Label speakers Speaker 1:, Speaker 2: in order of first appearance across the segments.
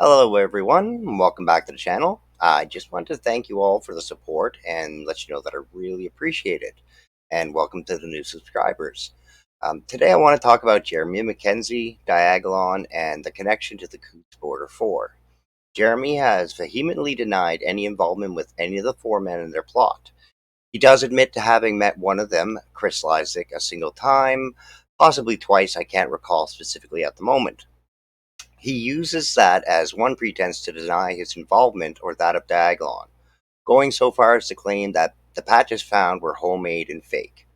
Speaker 1: Hello everyone, welcome back to the channel. I just want to thank you all for the support and let you know that I really appreciate it. And welcome to the new subscribers. Today I want to talk about Jeremy MacKenzie, Diagolon, and the connection to the Coutts Border 4. Jeremy has vehemently denied any involvement with any of the four men in their plot. He does admit to having met one of them, Chris Lysak, a single time, possibly twice, I can't recall specifically at the moment. He uses that as one pretense to deny his involvement or that of Diagolon, going so far as to claim that the patches found were homemade and fake.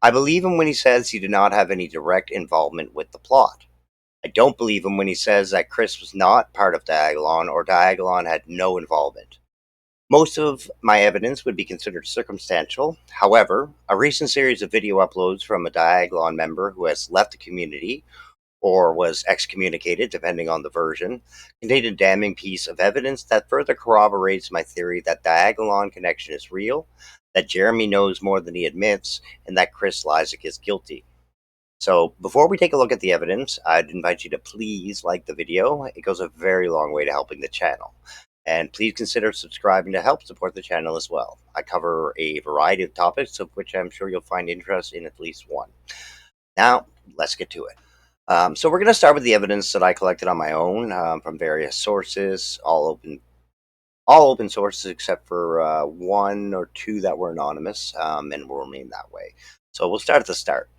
Speaker 1: I believe him when he says he did not have any direct involvement with the plot. I don't believe him when he says that Chris was not part of Diagolon or Diagolon had no involvement. Most of my evidence would be considered circumstantial. However, a recent series of video uploads from a Diagolon member who has left the community or was excommunicated, depending on the version, contained a damning piece of evidence that further corroborates my theory that the Diagolon connection is real, that Jeremy knows more than he admits, and that Chris Lysak is guilty. So, before we take a look at the evidence, I'd invite you to please like the video. It goes a very long way to helping the channel. And please consider subscribing to help support the channel as well. I cover a variety of topics, of which I'm sure you'll find interest in at least one. Now, let's get to it. So we're going to start with the evidence that I collected on my own from various sources, all open sources except for one or two that were anonymous and will remain that way. So we'll start at the start.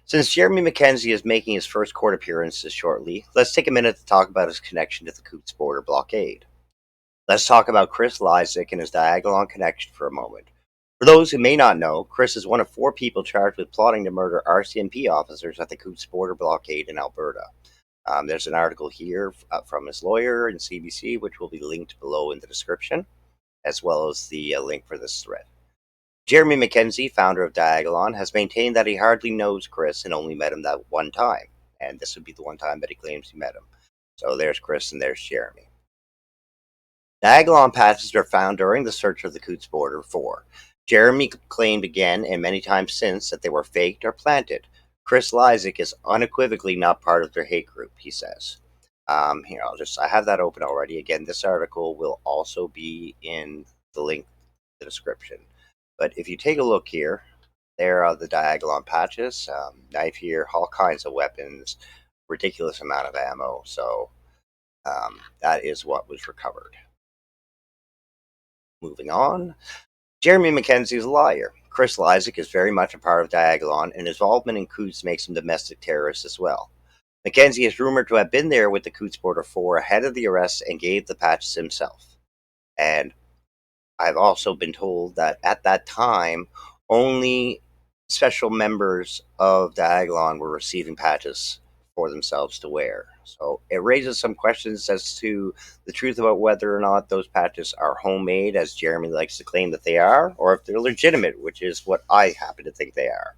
Speaker 1: Since Jeremy MacKenzie is making his first court appearances shortly, let's take a minute to talk about his connection to the Coutts border blockade. Let's talk about Chris Lysak and his Diagolon connection for a moment. For those who may not know, Chris is one of 4 people charged with plotting to murder RCMP officers at the Coutts border blockade in Alberta. There's an article here from his lawyer in CBC, which will be linked below in the description, as well as the link for this thread. Jeremy MacKenzie, founder of Diagolon, has maintained that he hardly knows Chris and only met him that one time, and this would be the one time that he claims he met him. So there's Chris and there's Jeremy. Diagolon patches were found during the search of the Coutts border 4. Jeremy claimed again and many times since that they were faked or planted. Chris Lysak is unequivocally not part of their hate group, he says. Here, I have that open already. Again, this article will also be in the link in the description. But if you take a look here, there are the Diagolon patches. Knife here, all kinds of weapons, ridiculous amount of ammo. So that is what was recovered. Moving on. Jeremy MacKenzie is a liar. Chris Lysak is very much a part of Diagolon, and his involvement in Coutts makes him domestic terrorist as well. MacKenzie is rumored to have been there with the Coutts border 4 ahead of the arrest and gave the patches himself. And I've also been told that at that time, only special members of Diagolon were receiving patches for themselves to wear. So it raises some questions as to the truth about whether or not those patches are homemade, as Jeremy likes to claim that they are, or if they're legitimate, which is what I happen to think they are.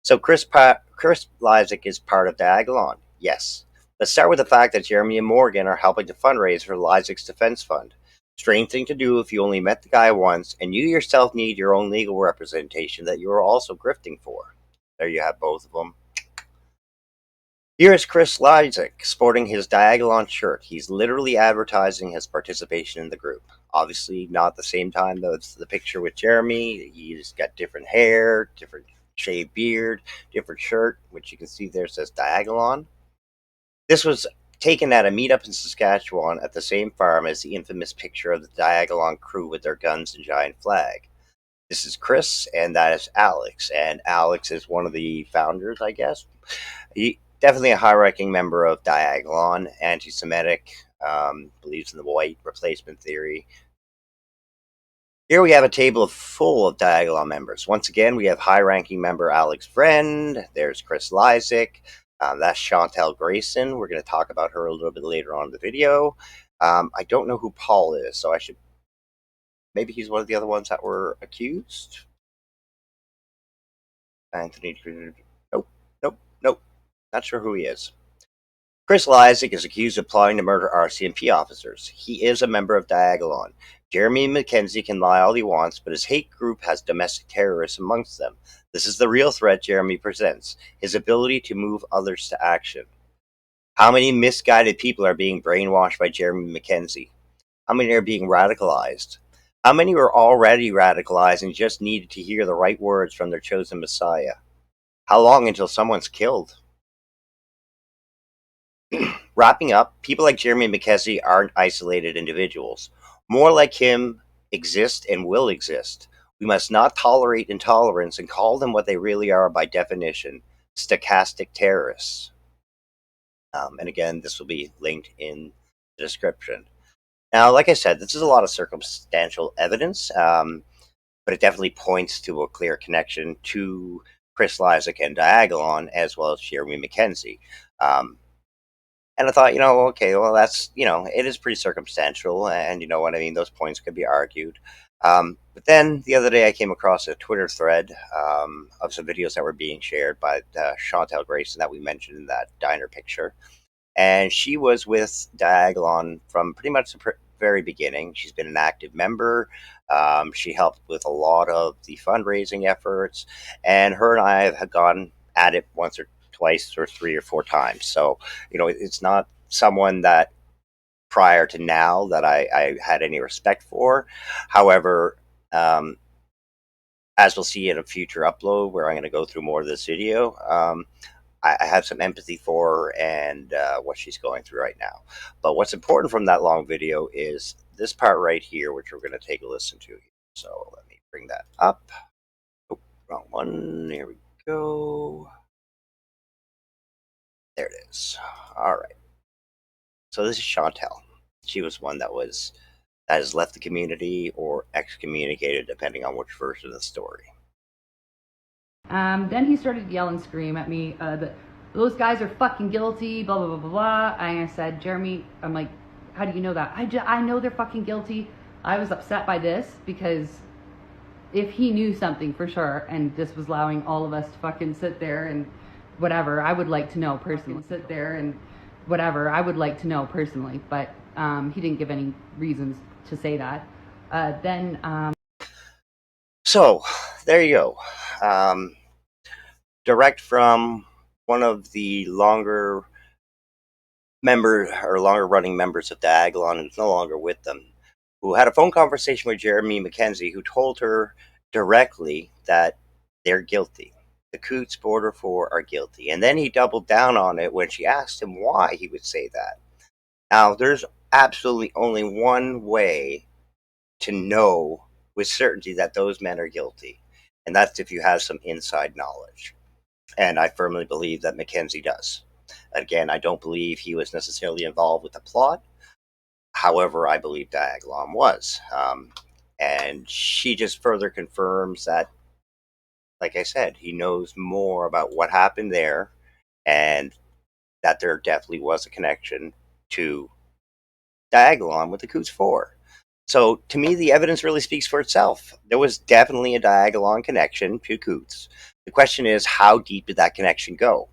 Speaker 1: So Chris Lysak is part of Diagolon. Yes. Let's start with the fact that Jeremy and Morgan are helping to fundraise for Lysak's defense fund. Strange thing to do if you only met the guy once and you yourself need your own legal representation that you are also grifting for. There you have both of them. Here is Chris Lysak sporting his Diagolon shirt. He's literally advertising his participation in the group. Obviously not the same time though it's the picture with Jeremy. He's got different hair, different shaved beard, different shirt, which you can see there says Diagolon. This was taken at a meetup in Saskatchewan at the same farm as the infamous picture of the Diagolon crew with their guns and giant flag. This is Chris, and that is Alex. And Alex is one of the founders, I guess. He definitely a high-ranking member of Diagolon, anti-Semitic, believes in the white replacement theory. Here we have a table full of Diagolon members. Once again, we have high-ranking member Alex Friend. There's Chris Lysak. That's Chantel Grayson. We're going to talk about her a little bit later on in the video. I don't know who Paul is, so I should... Maybe he's one of the other ones that were accused? Anthony... Nope. Not sure who he is. Chris Lysak is accused of plotting to murder RCMP officers. He is a member of Diagolon. Jeremy MacKenzie can lie all he wants, but his hate group has domestic terrorists amongst them. This is the real threat Jeremy presents, his ability to move others to action. How many misguided people are being brainwashed by Jeremy MacKenzie? How many are being radicalized? How many were already radicalized and just needed to hear the right words from their chosen Messiah? How long until someone's killed? Wrapping up, people like Jeremy MacKenzie aren't isolated individuals. More like him exist and will exist. We must not tolerate intolerance and call them what they really are by definition, stochastic terrorists. And again, this will be linked in the description. Now, like I said, this is a lot of circumstantial evidence, but it definitely points to a clear connection to Chris Lysak and Diagolon, as well as Jeremy MacKenzie. Um, and I thought, okay, well, that's, it is pretty circumstantial, and you know what I mean? Those points could be argued. But then the other day I came across a Twitter thread of some videos that were being shared by Chantel Grayson that we mentioned in that diner picture. And she was with Diagolon from pretty much the very beginning. She's been an active member. She helped with a lot of the fundraising efforts, and her and I have gone at it once or twice or three or four times. So, it's not someone that prior to now that I had any respect for. However, um, as we'll see in a future upload where I'm going to go through more of this video, I have some empathy for her and what she's going through right now. But what's important from that long video is this part right here, which we're going to take a listen to. So let me bring that up. Oh, wrong one. Here we go. There it is. All right. So this is Chantel. She was one that has left the community or excommunicated, depending on which version of the story.
Speaker 2: Then he started to yell and scream at me that those guys are fucking guilty, blah, blah, blah, blah, blah. And I said, Jeremy, I'm like, how do you know that? I know they're fucking guilty. I was upset by this because if he knew something for sure and this was allowing all of us to fucking sit there and whatever, I would like to know personally. Sit there and whatever, I would like to know personally. But he didn't give any reasons to say that.
Speaker 1: So there you go. Direct from one of the longer running members of Diagolon, who's no longer with them, who had a phone conversation with Jeremy MacKenzie, who told her directly that they're guilty. The Coutts Border 4 are guilty. And then he doubled down on it when she asked him why he would say that. Now, there's absolutely only one way to know with certainty that those men are guilty, and that's if you have some inside knowledge. And I firmly believe that MacKenzie does. Again, I don't believe he was necessarily involved with the plot. However, I believe Diagolon was. And she just further confirms that, like I said, he knows more about what happened there and that there definitely was a connection to Diagolon with the Coutts 4. So to me, the evidence really speaks for itself. There was definitely a Diagolon connection to Coutts. The question is, how deep did that connection go?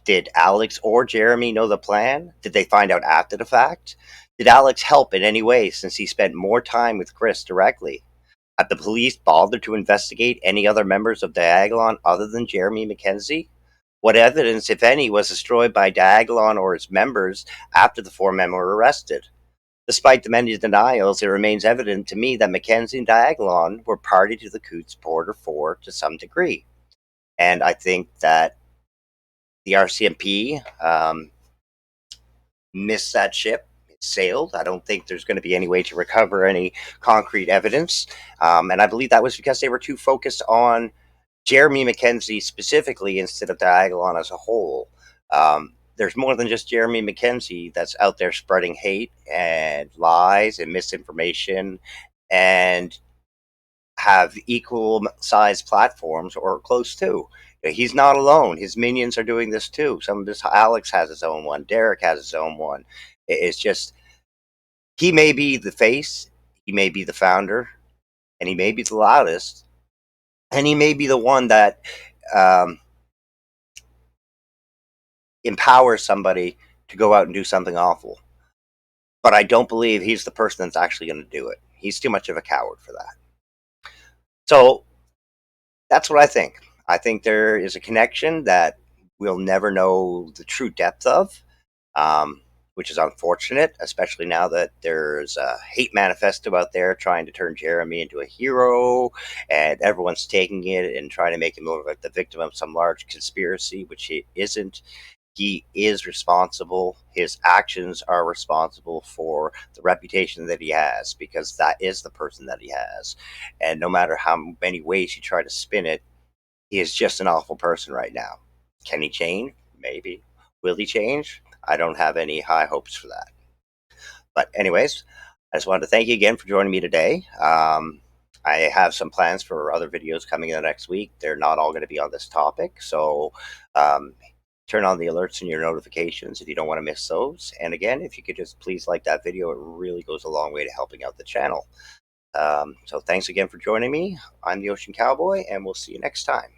Speaker 1: Did Alex or Jeremy know the plan? Did they find out after the fact? Did Alex help in any way since he spent more time with Chris directly? Have the police bothered to investigate any other members of Diagolon other than Jeremy MacKenzie? What evidence, if any, was destroyed by Diagolon or its members after the four men were arrested? Despite the many denials, it remains evident to me that MacKenzie and Diagolon were party to the Coutts Border 4 to some degree. And I think that the RCMP missed that ship. It sailed. I don't think there's going to be any way to recover any concrete evidence. And I believe that was because they were too focused on Jeremy MacKenzie specifically instead of Diagolon as a whole. There's more than just Jeremy MacKenzie that's out there spreading hate and lies and misinformation and have equal sized platforms or close to. He's not alone. His minions are doing this too. Some of his Alex has his own one. Derek has his own one. It's just he may be the face, he may be the founder, and he may be the loudest, and he may be the one that um, empowers somebody to go out and do something awful. But I don't believe he's the person that's actually going to do it. He's too much of a coward for that. So that's what I think. I think there is a connection that we'll never know the true depth of. um, which is unfortunate, especially now that there's a hate manifesto out there trying to turn Jeremy into a hero, and everyone's taking it and trying to make him look like the victim of some large conspiracy, which he isn't. He is responsible. His actions are responsible for the reputation that he has, because that is the person that he has. And no matter how many ways you try to spin it, he is just an awful person right now. Can he change? Maybe. Will he change? I don't have any high hopes for that. But, anyways, I just wanted to thank you again for joining me today. I have some plans for other videos coming in the next week. They're not all going to be on this topic. So, um, turn on the alerts and your notifications if you don't want to miss those. And again, if you could just please like that video, it really goes a long way to helping out the channel. So thanks again for joining me. I'm the Ocean Cowboy, and we'll see you next time.